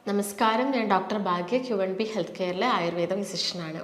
നമസ്കാരം, ഞാൻ ഡോക്ടർ ഭാഗ്യ Q1B health കെയറിലെ Ayurveda ഫിസിഷ്യനാണ്.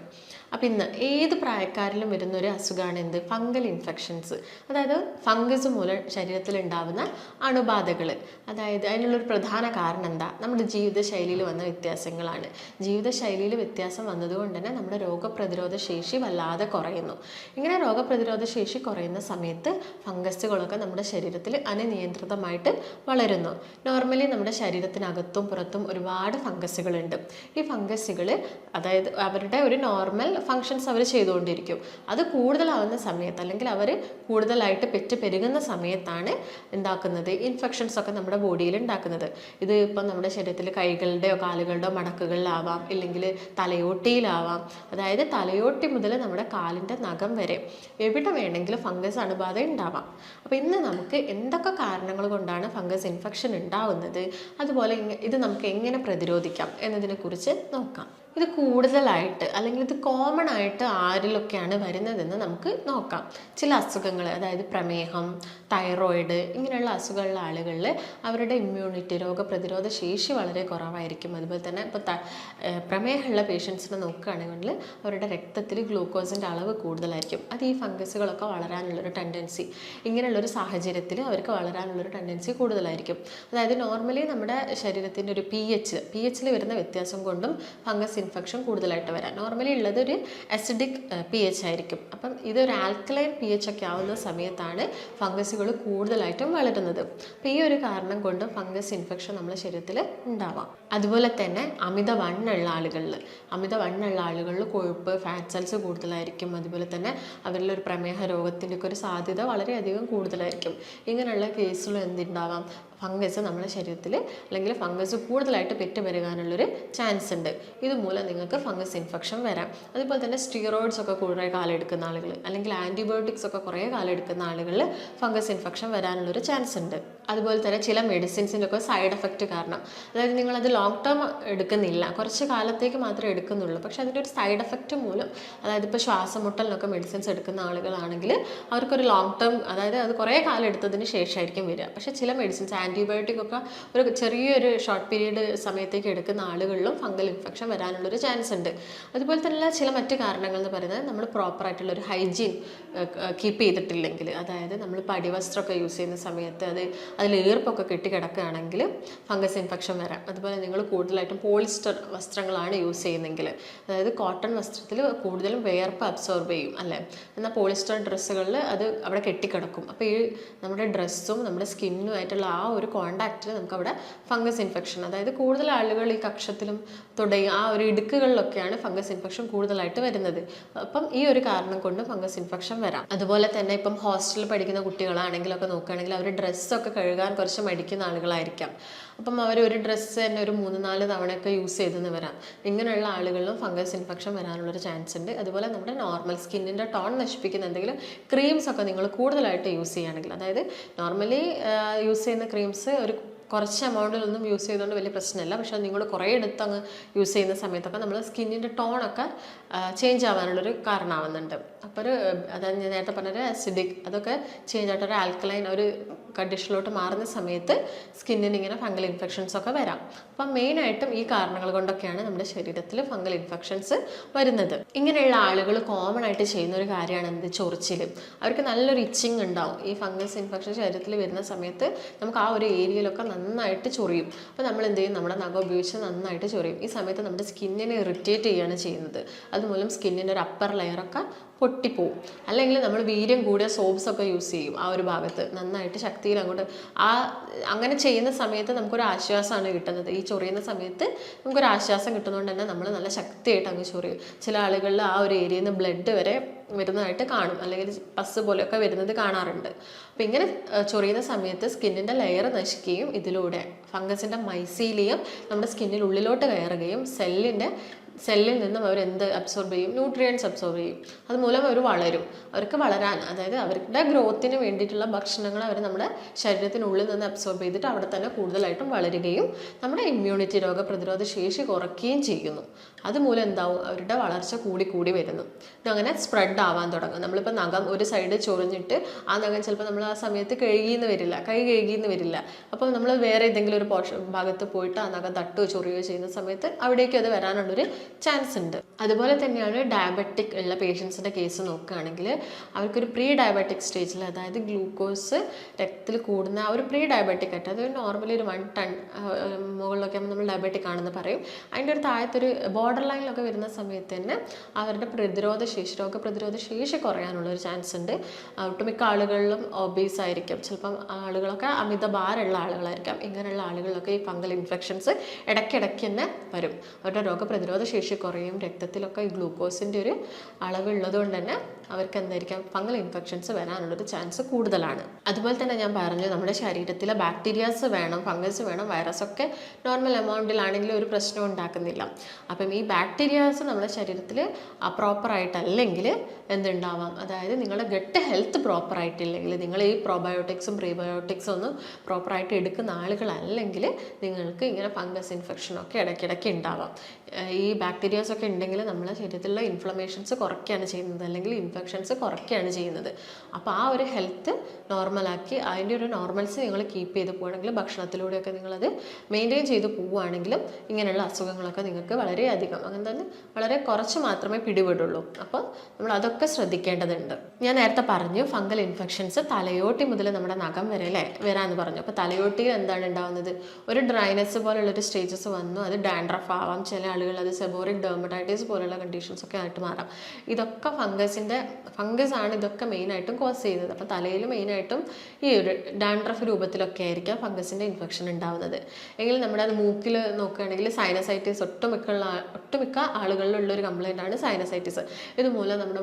അപ്പോൾ ഇന്ന് ഏത് പ്രായക്കാരിലും വരുന്ന ഒരു അസുഖമാണ് എന്ത്? Fungal infections. അതായത് ഫംഗസ് മൂലം ശരീരത്തിൽ ഉണ്ടാകുന്ന അണുബാധകൾ. അതായത് അതിനുള്ളൊരു പ്രധാന കാരണം എന്താ? നമ്മുടെ ജീവിതശൈലിയിൽ വന്ന വ്യത്യാസങ്ങളാണ്. ജീവിതശൈലിയിൽ വ്യത്യാസം വന്നതുകൊണ്ട് തന്നെ നമ്മുടെ രോഗപ്രതിരോധ ശേഷി വല്ലാതെ കുറയുന്നു. ഇങ്ങനെ രോഗപ്രതിരോധ ശേഷി കുറയുന്ന സമയത്ത് ഫംഗസുകളൊക്കെ നമ്മുടെ ശരീരത്തിൽ അനിയന്ത്രിതമായിട്ട് വളരുന്നു. നോർമലി നമ്മുടെ ശരീരത്തിനകത്തും പുറത്തും ഒരുപാട് ഫംഗസുകളുണ്ട്. ഈ ഫംഗസുകൾ അതായത് അവരുടെ ഒരു നോർമൽ ഫങ്ഷൻസ് അവർ ചെയ്തുകൊണ്ടിരിക്കും. അത് കൂടുതലാവുന്ന സമയത്ത് അല്ലെങ്കിൽ അവർ കൂടുതലായിട്ട് പെരുകുന്ന സമയത്താണ് ഉണ്ടാക്കുന്നത് ഇൻഫെക്ഷൻസ് ഒക്കെ നമ്മുടെ ബോഡിയിൽ ഉണ്ടാക്കുന്നത്. ഇത് ഇപ്പം നമ്മുടെ ശരീരത്തിൽ കൈകളുടെയോ കാലുകളുടെയോ മടക്കുകളിലാവാം, ഇല്ലെങ്കിൽ തലയോട്ടിയിലാവാം. അതായത് തലയോട്ടി മുതൽ നമ്മുടെ കാലിൻ്റെ നഖം വരെ എവിടെ വേണമെങ്കിലും ഫംഗസ് അണുബാധ ഉണ്ടാവാം. അപ്പോൾ ഇന്ന് നമുക്ക് എന്തൊക്കെ കാരണങ്ങൾ കൊണ്ടാണ് ഫംഗസ് ഇൻഫെക്ഷൻ ഉണ്ടാവുന്നത്, അതുപോലെ ഇത് നമുക്ക് എങ്ങനെ പ്രതിരോധിക്കാം എന്നതിനെക്കുറിച്ച് നോക്കാം. ഇത് കൂടുതലായിട്ട് അല്ലെങ്കിൽ ഇത് കോമൺ ആയിട്ട് ആരിലൊക്കെയാണ് വരുന്നതെന്ന് നമുക്ക് നോക്കാം. ചില അസുഖങ്ങൾ, അതായത് പ്രമേഹം, തൈറോയിഡ്, ഇങ്ങനെയുള്ള അസുഖമുള്ള ആളുകളിൽ അവരുടെ ഇമ്മ്യൂണിറ്റി, രോഗപ്രതിരോധ ശേഷി വളരെ കുറവായിരിക്കും. അതുപോലെ തന്നെ ഇപ്പോൾ പ്രമേഹമുള്ള പേഷ്യൻസിനെ നോക്കുകയാണെങ്കിൽ അവരുടെ രക്തത്തിൽ ഗ്ലൂക്കോസിൻ്റെ അളവ് കൂടുതലായിരിക്കും. അത് ഈ ഫംഗസുകളൊക്കെ വളരാനുള്ളൊരു ടെൻഡൻസി, ഇങ്ങനെയുള്ളൊരു സാഹചര്യത്തിൽ അവർക്ക് വളരാനുള്ളൊരു ടെൻഡൻസി കൂടുതലായിരിക്കും. അതായത് നോർമലി നമ്മുടെ ശരീരത്തിൻ്റെ ഒരു പി എച്ചിൽ വരുന്ന വ്യത്യാസം കൊണ്ടും ഫംഗസ് ഇൻഫെക്ഷൻ കൂടുതലായിട്ട് വരാം. നോർമലി ഉള്ളത് ഒരു അസിഡിക് pH ആയിരിക്കും. അപ്പം ഇതൊരു ആൽക്കലൈൻ pH ഒക്കെ ആവുന്ന സമയത്താണ് ഫംഗസുകൾ കൂടുതലായിട്ടും വളരുന്നത്. അപ്പം ഈ ഒരു കാരണം കൊണ്ട് ഫംഗസ് ഇൻഫെക്ഷൻ നമ്മുടെ ശരീരത്തിൽ ഉണ്ടാവാം. അതുപോലെ തന്നെ അമിതവണ്ണമുള്ള ആളുകളിൽ കൊഴുപ്പ്, ഫാറ്റ് സെൽസ് കൂടുതലായിരിക്കും. അതുപോലെ തന്നെ അവരിൽ ഒരു പ്രമേഹ രോഗത്തിൻ്റെ ഒക്കെ ഒരു സാധ്യത വളരെയധികം കൂടുതലായിരിക്കും. ഇങ്ങനെയുള്ള കേസിലും എന്തുണ്ടാവാം? ഫംഗസ് നമ്മുടെ ശരീരത്തിൽ അല്ലെങ്കിൽ ഫംഗസ് കൂടുതലായിട്ട് പെരുകാനുള്ളൊരു ചാൻസ് ഉണ്ട്. ഇതുമൂലം നിങ്ങൾക്ക് ഫംഗസ് ഇൻഫെക്ഷൻ വരാം. അതുപോലെ തന്നെ സ്റ്റിറോയിഡ്സ് ഒക്കെ കുറേ കാലം എടുക്കുന്ന ആളുകൾ, അല്ലെങ്കിൽ ആൻറ്റിബയോട്ടിക്സ് ഒക്കെ കുറേ കാലം എടുക്കുന്ന ആളുകളിൽ ഫംഗസ് ഇൻഫെക്ഷൻ വരാനുള്ളൊരു ചാൻസ് ഉണ്ട്. അതുപോലെ തന്നെ ചില മെഡിസിൻസിൻ്റെ ഒക്കെ സൈഡ് എഫക്റ്റ് കാരണം, അതായത് നിങ്ങളത് ലോങ് ടേം എടുക്കുന്നില്ല, കുറച്ച് കാലത്തേക്ക് മാത്രമേ എടുക്കുന്നുള്ളൂ, പക്ഷെ അതിൻ്റെ ഒരു സൈഡ് എഫക്റ്റ് മൂലം, അതായത് ഇപ്പോൾ ശ്വാസമുട്ടലിനൊക്കെ മെഡിസിൻസ് എടുക്കുന്ന ആളുകളാണെങ്കിൽ അവർക്കൊരു ലോങ് ടേം, അതായത് അത് കുറേ കാലം എടുത്തതിന് ശേഷമായിരിക്കും വരിക. പക്ഷേ ചില മെഡിസിൻസ്, ആൻറ്റിബയോട്ടിക് ഒക്കെ ഒരു ചെറിയൊരു ഷോർട്ട് പീരീഡ് സമയത്തേക്ക് എടുക്കുന്ന ആളുകളിലും ഫംഗൽ ഇൻഫെക്ഷൻ വരാനുള്ളൊരു ചാൻസ് ഉണ്ട്. അതുപോലെ തന്നെ ചില മറ്റ് കാരണങ്ങൾ എന്ന് പറയുന്നത് നമ്മൾ പ്രോപ്പറായിട്ടുള്ളൊരു ഹൈജീൻ കീപ്പ് ചെയ്തിട്ടില്ലെങ്കിൽ, അതായത് നമ്മൾ അടിവസ്ത്രമൊക്കെ യൂസ് ചെയ്യുന്ന സമയത്ത് അതിൽ ഈർപ്പൊക്കെ കെട്ടിക്കിടക്കുകയാണെങ്കിൽ ഫംഗസ് ഇൻഫെക്ഷൻ വരാം. അതുപോലെ നിങ്ങൾ കൂടുതലായിട്ടും പോളിസ്റ്റർ വസ്ത്രങ്ങളാണ് യൂസ് ചെയ്യുന്നതെങ്കിൽ, അതായത് കോട്ടൺ വസ്ത്രത്തിൽ കൂടുതലും വിയർപ്പ് അബ്സോർബ് ചെയ്യും അല്ലേ, എന്നാൽ പോളിസ്റ്റർ ഡ്രസ്സുകളിൽ അത് അവിടെ കെട്ടിക്കിടക്കും. അപ്പോൾ ഈ നമ്മുടെ ഡ്രസ്സും നമ്മുടെ സ്കിന്നുമായിട്ടുള്ള ആ ഒരു കോണ്ടാക്റ്റിൽ നമുക്ക് അവിടെ ഫംഗസ് ഇൻഫെക്ഷൻ, അതായത് കൂടുതൽ ആളുകൾ ഈ കക്ഷത്തിലും തുടങ്ങി ആ ഒരു ഇടുക്കുകളിലൊക്കെയാണ് ഫംഗസ് ഇൻഫെക്ഷൻ കൂടുതലായിട്ട് വരുന്നത്. അപ്പം ഈ ഒരു കാരണം കൊണ്ട് ഫംഗസ് ഇൻഫെക്ഷൻ വരാം. അതുപോലെ തന്നെ ഇപ്പം ഹോസ്റ്റലിൽ പഠിക്കുന്ന കുട്ടികളാണെങ്കിലൊക്കെ നോക്കുകയാണെങ്കിൽ അവർ ഡ്രസ്സൊക്കെ കഴുകാൻ കുറച്ച് മടിക്കുന്ന ആളുകളായിരിക്കാം. അപ്പം അവർ ഒരു ഡ്രസ്സ് തന്നെ ഒരു 3-4 തവണയൊക്കെ യൂസ് ചെയ്തെന്ന് വരാം. ഇങ്ങനെയുള്ള ആളുകളിലും ഫംഗസ് ഇൻഫെക്ഷൻ വരാനുള്ളൊരു ചാൻസ് ഉണ്ട്. അതുപോലെ നമ്മുടെ നോർമൽ സ്കിന്നിൻ്റെ ടോൺ നശിപ്പിക്കുന്ന എന്തെങ്കിലും ക്രീംസ് ഒക്കെ നിങ്ങൾ കൂടുതലായിട്ട് യൂസ് ചെയ്യുകയാണെങ്കിൽ, അതായത് നോർമലി യൂസ് ചെയ്യുന്ന ക്രീംസ് ഒരു കുറച്ച് എമൗണ്ടിലൊന്നും യൂസ് ചെയ്തുകൊണ്ട് വലിയ പ്രശ്നമില്ല, പക്ഷേ നിങ്ങൾ കുറേ എടുത്ത് അങ്ങ് യൂസ് ചെയ്യുന്ന സമയത്തൊക്കെ നമ്മൾ സ്കിന്നിൻ്റെ ടോണൊക്കെ ചേഞ്ച് ആവാനുള്ളൊരു കാരണമാവുന്നുണ്ട്. അപ്പോൾ അതായത് ഞാൻ നേരത്തെ പറഞ്ഞൊരു അസിഡിക് അതൊക്കെ ചേഞ്ച് ആയിട്ട് ഒരു ആൽക്കലൈൻ ഒരു കണ്ടീഷനിലോട്ട് മാറുന്ന സമയത്ത് സ്കിന്നിന് ഇങ്ങനെ ഫംഗൽ ഇൻഫെക്ഷൻസ് ഒക്കെ വരാം. അപ്പം മെയിനായിട്ടും ഈ കാരണങ്ങൾ കൊണ്ടൊക്കെയാണ് നമ്മുടെ ശരീരത്തിൽ ഫംഗൽ ഇൻഫെക്ഷൻസ് വരുന്നത്. ഇങ്ങനെയുള്ള ആളുകൾ കോമൺ ആയിട്ട് ചെയ്യുന്ന ഒരു കാര്യമാണ് എന്ത്? ചൊറിച്ചിൽ. അവർക്ക് നല്ലൊരു ഇച്ചിങ് ഉണ്ടാവും. ഈ ഫംഗസ് ഇൻഫെക്ഷൻ ശരീരത്തിൽ വരുന്ന സമയത്ത് നമുക്ക് ആ ഒരു ഏരിയയിലൊക്കെ നന്നായിട്ട് ചൊറിയും. അപ്പോൾ നമ്മൾ എന്ത് ചെയ്യും? നമ്മുടെ നഖം ഉപയോഗിച്ച് നന്നായിട്ട് ചൊറിയും. ഈ സമയത്ത് നമ്മുടെ സ്കിന്നിനെ ഇറിറ്റേറ്റ് ചെയ്യുകയാണ് ചെയ്യുന്നത്. അതുമൂലം സ്കിന്നിൻ്റെ ഒരു അപ്പർ ലെയറൊക്കെ പൊട്ടിപ്പോവും. അല്ലെങ്കിൽ നമ്മൾ വീര്യം കൂടിയ സോപ്സൊക്കെ യൂസ് ചെയ്യും ആ ഒരു ഭാഗത്ത് നന്നായിട്ട് ശക്തിയിൽ അങ്ങോട്ട്. അങ്ങനെ ചെയ്യുന്ന സമയത്ത് നമുക്കൊരു ആശ്വാസമാണ് കിട്ടുന്നത്. ഈ ചൊറിയുന്ന സമയത്ത് നമുക്കൊരു ആശ്വാസം കിട്ടുന്നതുകൊണ്ട് തന്നെ നമ്മൾ നല്ല ശക്തിയായിട്ട് അങ്ങ് ചൊറിയും. ചില ആളുകളിൽ ആ ഒരു ഏരിയയിൽ നിന്ന് ബ്ലഡ് വരെ വരുന്നതായിട്ട് കാണും, അല്ലെങ്കിൽ പസ് പോലെയൊക്കെ വരുന്നത് കാണാറുണ്ട്. അപ്പോൾ ഇങ്ങനെ ചൊറിയുന്ന സമയത്ത് സ്കിന്നിൻ്റെ ലെയർ നശിക്കുകയും ഇതിലൂടെ ഫംഗസിൻ്റെ മൈസീലിയം നമ്മുടെ സ്കിന്നിൽ ഉള്ളിലോട്ട് കയറുകയും സെല്ലിൽ നിന്നും അവർ എന്ത് അബ്സോർബ് ചെയ്യും? ന്യൂട്രിയൻസ് അബ്സോർബ് ചെയ്യും. അതുമൂലം അവർ വളരും. അവർക്ക് വളരാൻ, അതായത് അവരുടെ ഗ്രോത്തിന് വേണ്ടിയിട്ടുള്ള ഭക്ഷണങ്ങൾ അവർ നമ്മുടെ ശരീരത്തിനുള്ളിൽ നിന്ന് അബ്സോർബ് ചെയ്തിട്ട് അവിടെ തന്നെ കൂടുതലായിട്ടും വളരുകയും നമ്മുടെ ഇമ്മ്യൂണിറ്റി, രോഗപ്രതിരോധ ശേഷി കുറയ്ക്കുകയും ചെയ്യുന്നു. അതുമൂലം എന്താവും? അവരുടെ വളർച്ച കൂടി വരുന്നു. ഇതങ്ങനെ സ്പ്രെഡ് ആവാൻ തുടങ്ങും. നമ്മളിപ്പോൾ നഖം ഒരു സൈഡ് ചൊറിഞ്ഞിട്ട് ആ നഖം ചിലപ്പോൾ നമ്മൾ ആ സമയത്ത് കഴുകിയെന്ന് വരില്ല, കൈ കഴുകിയെന്ന് വരില്ല. അപ്പോൾ നമ്മൾ വേറെ ഏതെങ്കിലും ഒരു ഭാഗത്ത് പോയിട്ട് ആ നഖം തട്ടുകയോ ചൊറിയോ ചെയ്യുന്ന സമയത്ത് അവിടേക്കും അത് വരാനുള്ളൊരു ചാൻസ് ഉണ്ട്. അതുപോലെ തന്നെയാണ് ഡയബറ്റിക് ഉള്ള പേഷ്യൻസിൻ്റെ കേസ് നോക്കുകയാണെങ്കിൽ അവർക്കൊരു പ്രീ ഡയബറ്റിക് സ്റ്റേജിൽ, അതായത് ഗ്ലൂക്കോസ് രക്തത്തിൽ കൂടുന്ന ആ ഒരു പ്രീ ഡയബറ്റിക് ആയിട്ട്, അത് നോർമലി ഒരു 1 ടൺ മുകളിലൊക്കെ നമ്മൾ ഡയബറ്റിക് ആണെന്ന് പറയും. അതിൻ്റെ ഒരു താഴത്തൊരു ബോർഡർ ലൈനിലൊക്കെ വരുന്ന സമയത്ത് തന്നെ അവരുടെ രോഗപ്രതിരോധ ശേഷി കുറയാനുള്ളൊരു ചാൻസ് ഉണ്ട്. ഒട്ടുമിക്ക ആളുകളിലും ഒബീസ് ആയിരിക്കും, ചിലപ്പം ആളുകളൊക്കെ അമിത ഭാരമുള്ള ആളുകളായിരിക്കാം. ഇങ്ങനെയുള്ള ആളുകളിലൊക്കെ ഈ ഫംഗൽ ഇൻഫെക്ഷൻസ് ഇടയ്ക്കിടയ്ക്ക് തന്നെ വരും. അവരുടെ രോഗപ്രതിരോധ ശേഷി കുറയും. രക്തത്തിലൊക്കെ ഈ ഗ്ലൂക്കോസിൻ്റെ ഒരു അളവുള്ളത് കൊണ്ട് തന്നെ അവർക്ക് എന്തായിരിക്കാം ഫംഗൽ ഇൻഫെക്ഷൻസ് വരാനുള്ളൊരു ചാൻസ് കൂടുതലാണ്. അതുപോലെ തന്നെ ഞാൻ പറഞ്ഞു, നമ്മുടെ ശരീരത്തിൽ ബാക്ടീരിയാസ് വേണം, ഫംഗസ് വേണം, വൈറസൊക്കെ നോർമൽ എമൗണ്ടിലാണെങ്കിലും ഒരു പ്രശ്നം ഉണ്ടാക്കുന്നില്ല. അപ്പം ഈ ബാക്ടീരിയാസ് നമ്മുടെ ശരീരത്തിൽ പ്രോപ്പറായിട്ടല്ലെങ്കിൽ എന്തുണ്ടാവാം, അതായത് നിങ്ങളുടെ ഗട്ട് ഹെൽത്ത് പ്രോപ്പറായിട്ടില്ലെങ്കിൽ, നിങ്ങൾ ഈ പ്രോബയോട്ടിക്സും പ്രീബയോട്ടിക്സും ഒന്നും പ്രോപ്പറായിട്ട് എടുക്കുന്ന ആളുകളല്ലെങ്കിൽ നിങ്ങൾക്ക് ഇങ്ങനെ ഫംഗസ് ഇൻഫെക്ഷനൊക്കെ ഇടയ്ക്കിടയ്ക്ക് ഉണ്ടാവാം. ഈ ബാക്ടീരിയാസൊക്കെ ഉണ്ടെങ്കിൽ നമ്മുടെ ശരീരത്തിലുള്ള ഇൻഫ്ലമേഷൻസ് കുറയ്ക്കുകയാണ് ചെയ്യുന്നത്, അല്ലെങ്കിൽ ഇൻഫെക്ഷൻസ് കുറയ്ക്കുകയാണ് ചെയ്യുന്നത്. അപ്പോൾ ആ ഒരു ഹെൽത്ത് നോർമലാക്കി അതിൻ്റെ ഒരു നോർമൽസ് നിങ്ങൾ കീപ്പ് ചെയ്ത് പോവുകയാണെങ്കിൽ, ഭക്ഷണത്തിലൂടെയൊക്കെ നിങ്ങളത് മെയിൻറ്റെയിൻ ചെയ്ത് പോവുകയാണെങ്കിലും ഇങ്ങനെയുള്ള അസുഖങ്ങളൊക്കെ നിങ്ങൾക്ക് വളരെയധികം, അങ്ങനെ തന്നെ വളരെ കുറച്ച് മാത്രമേ പിടിപെടുള്ളൂ. അപ്പോൾ നമ്മൾ അതൊക്കെ ശ്രദ്ധിക്കേണ്ടതുണ്ട്. ഞാൻ നേരത്തെ പറഞ്ഞു ഫംഗൽ ഇൻഫെക്ഷൻസ് തലയോട്ടി മുതൽ നമ്മുടെ നഖം വരെ അല്ലേ വരാമെന്ന് പറഞ്ഞു. അപ്പോൾ തലയോട്ടിയിൽ എന്താണ് ഉണ്ടാകുന്നത്, ഒരു ഡ്രൈനെസ് പോലുള്ളൊരു സ്റ്റേജസ് വന്നു. അത് ഡാൻഡ്രഫ് ആവാം, ചില ആളുകൾ അത് സെബോറിക് ഡെർമറ്റൈറ്റിസ് പോലുള്ള കണ്ടീഷൻസ് ഒക്കെ ആയിട്ട് മാറാം. ഇതൊക്കെ ഫംഗസ് ആണ് ഇതൊക്കെ മെയിനായിട്ടും കോസ് ചെയ്യുന്നത്. അപ്പോൾ തലയിൽ മെയിനായിട്ടും ഈ ഒരു ഡാൻഡ്രഫ് രൂപത്തിലൊക്കെ ആയിരിക്കാം ഫംഗസിൻ്റെ ഇൻഫെക്ഷൻ ഉണ്ടാകുന്നത്. എങ്കിൽ നമ്മുടെ അത് മൂക്കിൽ നോക്കുകയാണെങ്കിൽ സൈനസൈറ്റിസ് ഒട്ടുമിക്ക ആളുകളിലുള്ളൊരു കംപ്ലൈൻ്റ് ആണ് സൈനസൈറ്റിസ്. ഇതുമൂലം നമ്മുടെ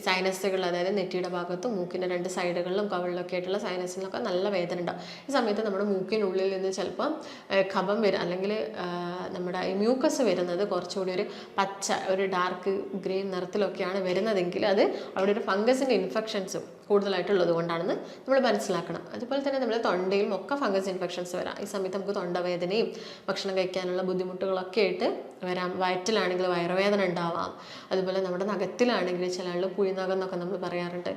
സൈനസുകൾ, അതായത് നെറ്റിയുടെ ഭാഗത്തും മൂക്കിൻ്റെ 2 സൈഡുകളിലും കവിളിലൊക്കെ ആയിട്ടുള്ള സൈനസിനൊക്കെ നല്ല വേദന ഉണ്ടാവും. ഈ സമയത്ത് നമ്മുടെ മൂക്കിനുള്ളിൽ നിന്ന് ചിലപ്പം കഫം വരും, അല്ലെങ്കിൽ നമ്മുടെ മ്യൂക്കസ് വരുന്നത് കുറച്ചുകൂടി ഒരു പച്ച, ഒരു ഡാർക്ക് ഗ്രീൻ നിറത്തിലൊക്കെയാണ് വരുന്നതെങ്കിൽ അത് അവിടെ ഒരു ഫംഗസിൻ്റെ ഇൻഫെക്ഷൻസും കൂടുതലായിട്ടുള്ളത് കൊണ്ടാണെന്ന് നമ്മൾ മനസ്സിലാക്കണം. അതുപോലെ തന്നെ നമ്മുടെ തൊണ്ടയിലും ഒക്കെ ഫംഗസ് ഇൻഫെക്ഷൻസ് വരാം. ഈ സമയത്ത് നമുക്ക് തൊണ്ടവേദനയും ഭക്ഷണം കഴിക്കാനുള്ള ബുദ്ധിമുട്ടുകളൊക്കെ ആയിട്ട് വരാം. വയറ്റിലാണെങ്കിൽ വയറുവേദന ഉണ്ടാവാം. അതുപോലെ നമ്മുടെ നഖത്തിലാണെങ്കിൽ ചില ആൾ പുഴിനഖം എന്നൊക്കെ നമ്മൾ പറയാറുണ്ട്.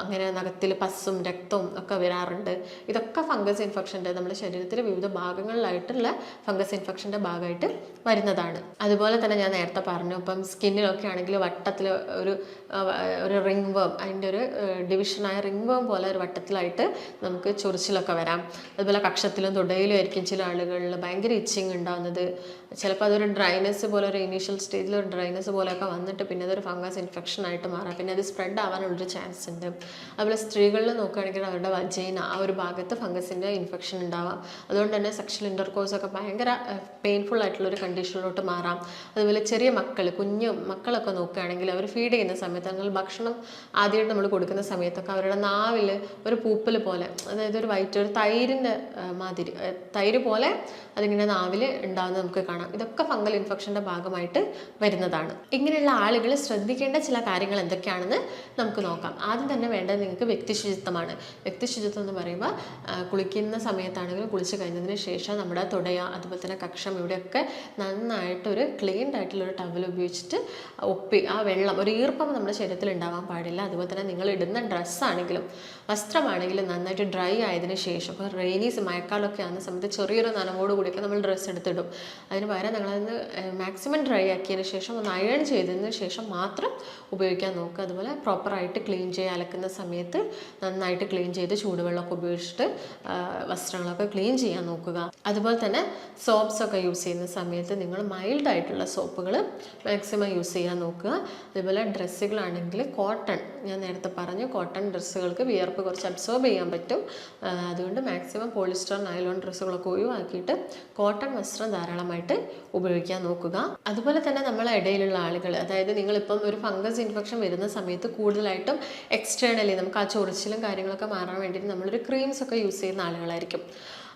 അങ്ങനെ നഖത്തിൽ പസ്സും രക്തവും ഒക്കെ വരാറുണ്ട്. ഇതൊക്കെ ഫംഗസ് ഇൻഫെക്ഷൻ്റെ, നമ്മുടെ ശരീരത്തിലെ വിവിധ ഭാഗങ്ങളിലായിട്ടുള്ള ഫംഗസ് ഇൻഫെക്ഷൻ്റെ ഭാഗമായിട്ട് വരുന്നതാണ്. അതുപോലെ തന്നെ ഞാൻ നേരത്തെ പറഞ്ഞു, ഇപ്പം സ്കിന്നിലൊക്കെ ആണെങ്കിൽ വട്ടത്തിൽ ഒരു റിംഗ് വേം, അതിൻ്റെ ഒരു ഡിവിഷനായ റിംഗ് വേം പോലെ ഒരു വട്ടത്തിലായിട്ട് നമുക്ക് ചൊറിച്ചിലൊക്കെ വരാം. അതുപോലെ കക്ഷത്തിലും തുടയിലും ആയിരിക്കും ചില ആളുകളിൽ ഭയങ്കര ഇച്ചിങ് ഉണ്ടാകുന്നത്. ചിലപ്പോൾ അതൊരു ഡ്രൈനെസ് പോലെ, ഒരു ഇനീഷ്യൽ സ്റ്റേജിൽ ഒരു ഡ്രൈനെസ് പോലെയൊക്കെ വന്നിട്ട് പിന്നെ അതൊരു ഫംഗസ് ഇൻഫെക്ഷൻ ആയിട്ട് മാറാം. പിന്നെ അത് സ്പ്രെഡ് ആവാനുള്ളൊരു ചാൻസ് ഉണ്ട്. അതുപോലെ സ്ത്രീകളിൽ നോക്കുകയാണെങ്കിൽ അവരുടെ വജൈന ആ ഒരു ഭാഗത്ത് ഫംഗസിൻ്റെ ഇൻഫെക്ഷൻ ഉണ്ടാവാം. അതുകൊണ്ട് തന്നെ സെക്ഷൽ ഇൻ്റർകോഴ്സ് ഒക്കെ ഭയങ്കര പെയിൻഫുൾ ആയിട്ടുള്ളൊരു കണ്ടീഷനിലോട്ട് മാറാം. അതുപോലെ ചെറിയ കുഞ്ഞു മക്കളൊക്കെ നോക്കുകയാണെങ്കിൽ അവർ ഫീഡ് ചെയ്യുന്ന സമയത്ത്, അല്ലെങ്കിൽ ഭക്ഷണം ആദ്യമായിട്ട് നമ്മൾ കൊടുക്കുന്ന സമയത്തൊക്കെ അവരുടെ നാവിൽ ഒരു പൂപ്പൽ പോലെ, അതായത് ഒരു തൈരിൻ്റെ മാതിരി, തൈര് പോലെ അതിങ്ങനെ നാവിൽ ഉണ്ടാകുന്നത് നമുക്ക് കാണാം. ഇതൊക്കെ ഫംഗൽ ഇൻഫെക്ഷൻ്റെ ഭാഗമായിട്ട് വരുന്നതാണ്. ഇങ്ങനെയുള്ള ആളുകൾ ശ്രദ്ധിക്കേണ്ട ചില കാര്യങ്ങൾ എന്തൊക്കെയാണെന്ന് നമുക്ക് നോക്കാം. ആദ്യം തന്നെ വേണ്ടത് നിങ്ങൾക്ക് വ്യക്തിശുചിത്വമാണ്. വ്യക്തിശുചിത്വം എന്ന് പറയുമ്പോൾ കുളിക്കുന്ന സമയത്താണെങ്കിലും കുളിച്ച് കഴിഞ്ഞതിന് ശേഷം നമ്മുടെ തുടയ, അതുപോലെ തന്നെ കക്ഷം, ഇവിടെയൊക്കെ നന്നായിട്ടൊരു ക്ലീൻഡ് ആയിട്ടുള്ളൊരു ടവൽ ഉപയോഗിച്ചിട്ട് ആ വെള്ളം, ഒരു ഈർപ്പം നമ്മുടെ ശരീരത്തിൽ ഉണ്ടാവാൻ പാടില്ല. അതുപോലെ തന്നെ നിങ്ങൾ ഇടുന്ന ഡ്രസ്സാണെങ്കിലും വസ്ത്രമാണെങ്കിലും നന്നായിട്ട് ഡ്രൈ ആയതിനു ശേഷം, ഇപ്പോൾ മഴക്കാലമൊക്കെ ആകുന്ന സമയത്ത് ചെറിയൊരു നനവോട് കൂടിയൊക്കെ നമ്മൾ ഡ്രസ്സ് എടുത്തിടും. അതിന് പകരം നിങ്ങളതിന് മാക്സിമം ഡ്രൈ ആക്കിയതിന് ശേഷം ഒന്ന് അയൺ ചെയ്തതിന് ശേഷം മാത്രം ഉപയോഗിക്കാൻ നോക്കുക. അതുപോലെ പ്രോപ്പറായിട്ട് ക്ലീൻ ചെയ്യുക, അലക്കുന്ന സമയത്ത് നന്നായിട്ട് ക്ലീൻ ചെയ്ത് ചൂടുവെള്ളമൊക്കെ ഉപയോഗിച്ചിട്ട് വസ്ത്രങ്ങളൊക്കെ ക്ലീൻ ചെയ്യാൻ നോക്കുക. അതുപോലെ തന്നെ സോപ്സൊക്കെ യൂസ് ചെയ്യുന്ന സമയത്ത് നിങ്ങൾ മൈൽഡായിട്ടുള്ള സോപ്പുകൾ മാക്സിമം യൂസ് ചെയ്യാൻ നോക്കുക. അതുപോലെ ഡ്രസ്സുകളാണെങ്കിൽ കോട്ടൺ, ഞാൻ നേരത്തെ പറഞ്ഞു കോട്ടൺ ഡ്രസ്സുകൾക്ക് വിയർപ്പ് കുറച്ച് അബ്സോർബ് ചെയ്യാൻ പറ്റും. അതുകൊണ്ട് മാക്സിമം പോളിസ്റ്റർ, നൈലോൺ ഡ്രസ്സുകളൊക്കെ ഒഴിവാക്കിയിട്ട് കോട്ടൺ വസ്ത്രം ധാരാളമായിട്ട് ഉപയോഗിക്കാൻ നോക്കുക. അതുപോലെ തന്നെ നമ്മളെ ഇടയിലുള്ള ആളുകൾ, അതായത് നിങ്ങളിപ്പം ഒരു ഫംഗസ് ഇൻഫെക്ഷൻ വരുന്ന സമയത്ത് കൂടുതലായിട്ടും എക്സ്റ്റേണലി നമുക്ക് ആ ചൊറിച്ചിലും കാര്യങ്ങളൊക്കെ മാറാൻ വേണ്ടിയിട്ട് നമ്മളൊരു ക്രീംസ് ഒക്കെ യൂസ് ചെയ്യുന്ന ആളുകളായിരിക്കും.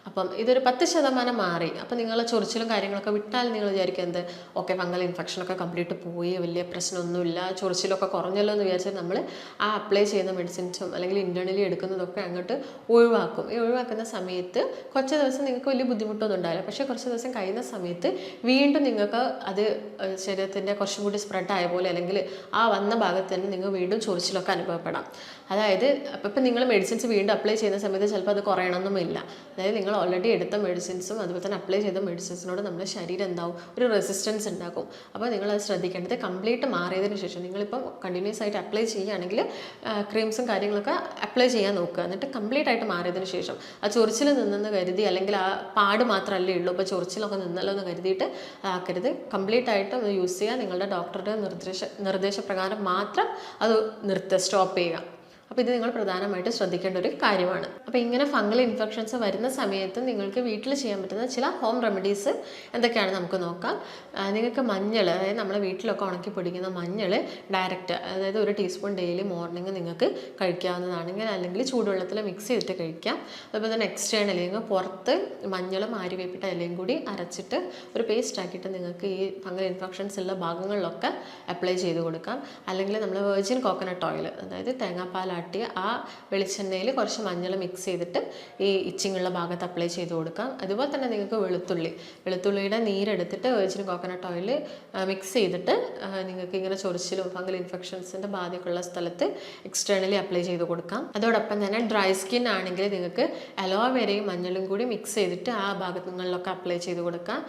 അപ്പം ഇതൊരു 10% മാറി. അപ്പം നിങ്ങൾ ചൊറിച്ചിലും കാര്യങ്ങളൊക്കെ വിട്ടാൽ നിങ്ങൾ വിചാരിക്കും എന്ത് ഓക്കെ ഫംഗൽ ഇൻഫെക്ഷനൊക്കെ കംപ്ലീറ്റ് പോയി, വലിയ പ്രശ്നമൊന്നുമില്ല, ചൊറിച്ചിലൊക്കെ കുറഞ്ഞല്ലോ എന്ന് വിചാരിച്ചാൽ നമ്മൾ ആ അപ്ലൈ ചെയ്യുന്ന മെഡിസിൻസും അല്ലെങ്കിൽ ഇൻറ്റേർണലി എടുക്കുന്നതൊക്കെ അങ്ങോട്ട് ഒഴിവാക്കും. ഈ ഒഴിവാക്കുന്ന സമയത്ത് കുറച്ച് ദിവസം നിങ്ങൾക്ക് വലിയ ബുദ്ധിമുട്ടൊന്നും ഉണ്ടാവില്ല. പക്ഷേ കുറച്ച് ദിവസം കഴിയുന്ന സമയത്ത് വീണ്ടും നിങ്ങൾക്ക് അത് ശരീരത്തിൻ്റെ കുറച്ചും കൂടി സ്പ്രെഡായ പോലെ അല്ലെങ്കിൽ ആ വന്ന ഭാഗത്ത് തന്നെ നിങ്ങൾ വീണ്ടും ചൊറിച്ചിലൊക്കെ അനുഭവപ്പെടാം. അതായത് അപ്പം നിങ്ങൾ മെഡിസിൻസ് വീണ്ടും അപ്ലൈ ചെയ്യുന്ന സമയത്ത് ചിലപ്പോൾ അത് കുറയണമെന്നുമില്ല. അതായത് നിങ്ങൾ ഓൾറെഡി എടുത്ത മെഡിസിൻസും അതുപോലെ തന്നെ അപ്ലൈ ചെയ്ത മെഡിസിൻസിനോട് നമ്മുടെ ശരീരം എന്താവും, ഒരു റെസിസ്റ്റൻസ് ഉണ്ടാക്കും. അപ്പോൾ നിങ്ങളത് ശ്രദ്ധിക്കേണ്ടത് കംപ്ലീറ്റ് മാറിയതിന് ശേഷം നിങ്ങളിപ്പം കണ്ടിന്യൂസ് ആയിട്ട് അപ്ലൈ ചെയ്യുകയാണെങ്കിൽ ക്രീംസും കാര്യങ്ങളൊക്കെ അപ്ലൈ ചെയ്യാൻ നോക്കുക. എന്നിട്ട് കംപ്ലീറ്റ് ആയിട്ട് മാറിയതിന് ശേഷം ആ ചൊറിച്ചിൽ നിന്നെന്ന് കരുതി അല്ലെങ്കിൽ ആ പാട് മാത്രമല്ലേ ഉള്ളൂ, ഇപ്പോൾ ചൊറിച്ചിലൊക്കെ നിന്നല്ലോ എന്ന് കരുതിയിട്ട് ആക്കരുത്. കംപ്ലീറ്റ് ആയിട്ട് ഒന്ന് യൂസ് ചെയ്യുക. നിങ്ങളുടെ ഡോക്ടറുടെ നിർദ്ദേശപ്രകാരം മാത്രം അത് സ്റ്റോപ്പ് ചെയ്യുക. അപ്പോൾ ഇത് നിങ്ങൾ പ്രധാനമായിട്ട് ശ്രദ്ധിക്കേണ്ട ഒരു കാര്യമാണ്. അപ്പോൾ ഇങ്ങനെ ഫംഗൽ ഇൻഫെക്ഷൻസ് വരുന്ന സമയത്ത് നിങ്ങൾക്ക് വീട്ടിൽ ചെയ്യാൻ പറ്റുന്ന ചില ഹോം റെമഡീസ് എന്തൊക്കെയാണ് നമുക്ക് നോക്കാം. നിങ്ങൾക്ക് മഞ്ഞൾ, അതായത് നമ്മളെ വീട്ടിലൊക്കെ ഉണക്കി പൊടിക്കുന്ന മഞ്ഞൾ ഡയറക്റ്റ്, അതായത് 1 ടീസ്പൂൺ ഡെയിലി മോർണിംഗ് നിങ്ങൾക്ക് കഴിക്കാവുന്നതാണെങ്കിൽ അല്ലെങ്കിൽ ചൂടുവെള്ളത്തിൽ മിക്സ് ചെയ്തിട്ട് കഴിക്കാം. അതുപോലെ തന്നെ എക്സ്റ്റേണലി നിങ്ങൾ പുറത്ത് മഞ്ഞളും ആര്യവേപ്പിട്ട ഇലയും കൂടി അരച്ചിട്ട് ഒരു പേസ്റ്റ് ആക്കിയിട്ട് നിങ്ങൾക്ക് ഈ ഫംഗൽ ഇൻഫെക്ഷൻസ് ഉള്ള ഭാഗങ്ങളിലൊക്കെ അപ്ലൈ ചെയ്ത് കൊടുക്കാം. അല്ലെങ്കിൽ നമ്മൾ വെർജിൻ കോക്കനട്ട് ഓയിൽ, അതായത് തേങ്ങാപ്പാൽ ആ വെളിച്ചെണ്ണയിൽ കുറച്ച് മഞ്ഞൾ മിക്സ് ചെയ്തിട്ട് ഈ ഇച്ചിങ്ങുള്ള ഭാഗത്ത് അപ്ലൈ ചെയ്ത് കൊടുക്കാം. അതുപോലെ തന്നെ നിങ്ങൾക്ക് വെളുത്തുള്ളിയുടെ നീരെടുത്തിട്ട് വെർജിൻ കോക്കനട്ട് ഓയിൽ മിക്സ് ചെയ്തിട്ട് നിങ്ങൾക്ക് ഇങ്ങനെ ചൊറിച്ചിലും ഫംഗൽ ഇൻഫെക്ഷൻസിൻ്റെ ബാധയൊക്കെയുള്ള സ്ഥലത്ത് എക്സ്റ്റേണലി അപ്ലൈ ചെയ്ത് കൊടുക്കാം. അതോടൊപ്പം തന്നെ ഡ്രൈ സ്കിൻ ആണെങ്കിൽ നിങ്ങൾക്ക് അലോവേരയും മഞ്ഞളും കൂടി മിക്സ് ചെയ്തിട്ട് ആ ഭാഗങ്ങളിലൊക്കെ അപ്ലൈ ചെയ്ത് കൊടുക്കാം.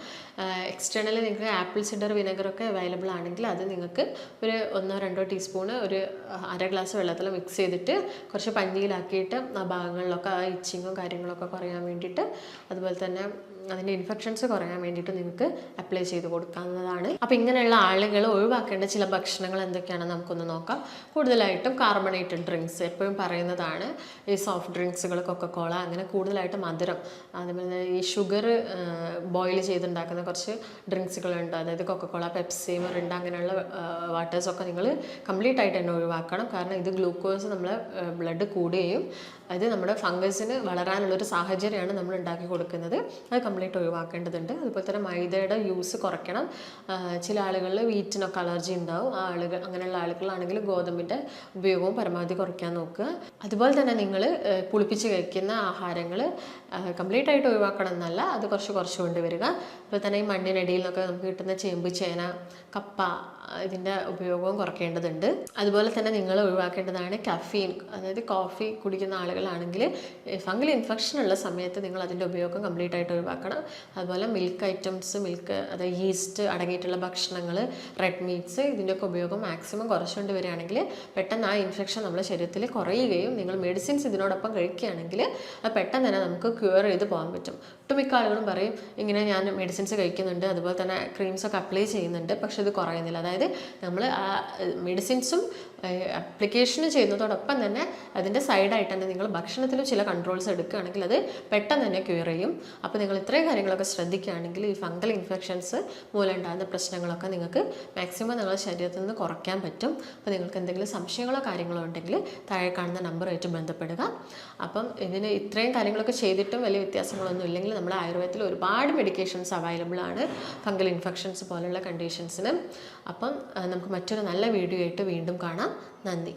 എക്സ്റ്റേണലി നിങ്ങൾക്ക് ആപ്പിൾ സിഡർ വിനെഗറൊക്കെ അവൈലബിൾ ആണെങ്കിൽ അത് നിങ്ങൾക്ക് ഒരു 1-2 ടീസ്പൂണ് ഒരു അര ഗ്ലാസ് വെള്ളത്തിൽ മിക്സ് ചെയ്തിട്ട് കുറച്ച് പഞ്ഞിയിലാക്കിയിട്ട് ആ ഭാഗങ്ങളിലൊക്കെ ആ ഇച്ചിങ്ങും കാര്യങ്ങളൊക്കെ കുറയാൻ വേണ്ടിയിട്ട്, അതുപോലെ തന്നെ അതിൻ്റെ ഇൻഫെക്ഷൻസ് കുറയാൻ വേണ്ടിയിട്ട് നിങ്ങൾക്ക് അപ്ലൈ ചെയ്ത് കൊടുക്കാവുന്നതാണ്. അപ്പോൾ ഇങ്ങനെയുള്ള ആളുകൾ ഒഴിവാക്കേണ്ട ചില ഭക്ഷണങ്ങൾ എന്തൊക്കെയാണെന്ന് നമുക്കൊന്ന് നോക്കാം. കൂടുതലായിട്ടും കാർബണേറ്റഡ് ഡ്രിങ്ക്സ് എപ്പോഴും പറയുന്നതാണ്. ഈ സോഫ്റ്റ് ഡ്രിങ്ക്സുകൾ, കൊക്കക്കോള, അങ്ങനെ കൂടുതലായിട്ട് മധുരം, അതുപോലെ ഈ ഷുഗർ ബോയിൽ ചെയ്തുണ്ടാക്കുന്ന കുറച്ച് ഡ്രിങ്ക്സുകളുണ്ട്. അതായത് കൊക്കക്കോള, പെപ്സി, മിറിണ്ട അങ്ങനെയുള്ള വാട്ടേഴ്സൊക്കെ നിങ്ങൾ കംപ്ലീറ്റ് ആയിട്ട് തന്നെ ഒഴിവാക്കണം. കാരണം ഇത് ഗ്ലൂക്കോസ് നമ്മളെ ബ്ലഡ് കൂടുകയും അത് നമ്മുടെ ഫംഗസിന് വളരാനുള്ളൊരു സാഹചര്യമാണ് നമ്മൾ ഉണ്ടാക്കി കൊടുക്കുന്നത്. അത് കംപ്ലീറ്റ് ഒഴിവാക്കേണ്ടതുണ്ട്. അതുപോലെ തന്നെ മൈദയുടെ യൂസ് കുറയ്ക്കണം. ചില ആളുകളിൽ വീറ്റിനൊക്കെ അലർജി ഉണ്ടാവും. അങ്ങനെയുള്ള ആളുകളാണെങ്കിൽ ഗോതമ്പിൻ്റെ ഉപയോഗവും പരമാവധി കുറയ്ക്കാൻ നോക്കുക. അതുപോലെ തന്നെ നിങ്ങൾ പുളിപ്പിച്ച് കഴിക്കുന്ന ആഹാരങ്ങൾ കംപ്ലീറ്റ് ആയിട്ട് ഒഴിവാക്കണം എന്നല്ല, അത് കുറച്ച് കൊണ്ടുവരിക. അതുപോലെ തന്നെ ഈ മണ്ണിനടിയിൽ നിന്നൊക്കെ നമുക്ക് കിട്ടുന്ന ചേമ്പ്, ചേന, കപ്പ, ഇതിൻ്റെ ഉപയോഗവും കുറയ്ക്കേണ്ടതുണ്ട്. അതുപോലെ തന്നെ നിങ്ങൾ ഒഴിവാക്കേണ്ടതാണ് കഫീൻ, അതായത് കോഫി കുടിക്കുന്ന ആളുകളാണെങ്കിൽ ഫംഗൽ ഇൻഫെക്ഷൻ ഉള്ള സമയത്ത് നിങ്ങൾ അതിൻ്റെ ഉപയോഗം കംപ്ലീറ്റ് ആയിട്ട് ഒഴിവാക്കണം. അതുപോലെ മിൽക്ക് ഐറ്റംസ്, അതായത് ഈസ്റ്റ് അടങ്ങിയിട്ടുള്ള ഭക്ഷണങ്ങൾ, റെഡ് മീറ്റ്സ്, ഇതിൻ്റെയൊക്കെ ഉപയോഗം മാക്സിമം കുറച്ചുകൊണ്ട് വരികയാണെങ്കിൽ പെട്ടെന്ന് ആ ഇൻഫെക്ഷൻ നമ്മുടെ ശരീരത്തിൽ കുറയുകയും നിങ്ങൾ മെഡിസിൻസ് ഇതിനോടൊപ്പം കഴിക്കുകയാണെങ്കിൽ അത് പെട്ടെന്ന് തന്നെ നമുക്ക് ക്യൂർ ചെയ്ത് പോകാൻ പറ്റും. ഒട്ടുമിക്ക ആളുകളും പറയും ഇങ്ങനെ ഞാൻ മെഡിസിൻസ് കഴിക്കുന്നുണ്ട്, അതുപോലെ തന്നെ ക്രീംസൊക്കെ അപ്ലൈ ചെയ്യുന്നുണ്ട്, പക്ഷെ ഇത് കുറയുന്നില്ല. അതായത് നമ്മൾ ആ മെഡിസിൻസും അപ്ലിക്കേഷന് ചെയ്യുന്നതോടൊപ്പം തന്നെ അതിൻ്റെ സൈഡായിട്ട് തന്നെ നിങ്ങൾ ഭക്ഷണത്തിലും ചില കൺട്രോൾസ് എടുക്കുകയാണെങ്കിൽ അത് പെട്ടെന്ന് തന്നെ ക്യൂർ ചെയ്യും. അപ്പോൾ നിങ്ങൾ ഇത്രയും കാര്യങ്ങളൊക്കെ ശ്രദ്ധിക്കുകയാണെങ്കിൽ ഈ ഫംഗൽ ഇൻഫെക്ഷൻസ് മൂലം ഉണ്ടാകുന്ന പ്രശ്നങ്ങളൊക്കെ നിങ്ങൾക്ക് മാക്സിമം നിങ്ങളുടെ ശരീരത്തിൽ നിന്ന് കുറയ്ക്കാൻ പറ്റും. അപ്പോൾ നിങ്ങൾക്ക് എന്തെങ്കിലും സംശയങ്ങളോ കാര്യങ്ങളോ ഉണ്ടെങ്കിൽ താഴെ കാണുന്ന നമ്പറുമായിട്ട് ബന്ധപ്പെടുക. അപ്പം ഇതിന് ഇത്രയും കാര്യങ്ങളൊക്കെ ചെയ്തിട്ടും വലിയ വ്യത്യാസങ്ങളൊന്നും ഇല്ലെങ്കിൽ നമ്മുടെ ആയുർവേദത്തിൽ ഒരുപാട് മെഡിക്കേഷൻസ് അവൈലബിൾ ആണ് ഫംഗൽ ഇൻഫെക്ഷൻസ് പോലുള്ള കണ്ടീഷൻസിന്. അപ്പം നമുക്ക് മറ്റൊരു നല്ല വീഡിയോ ആയിട്ട് വീണ്ടും കാണാം. നന്ദി.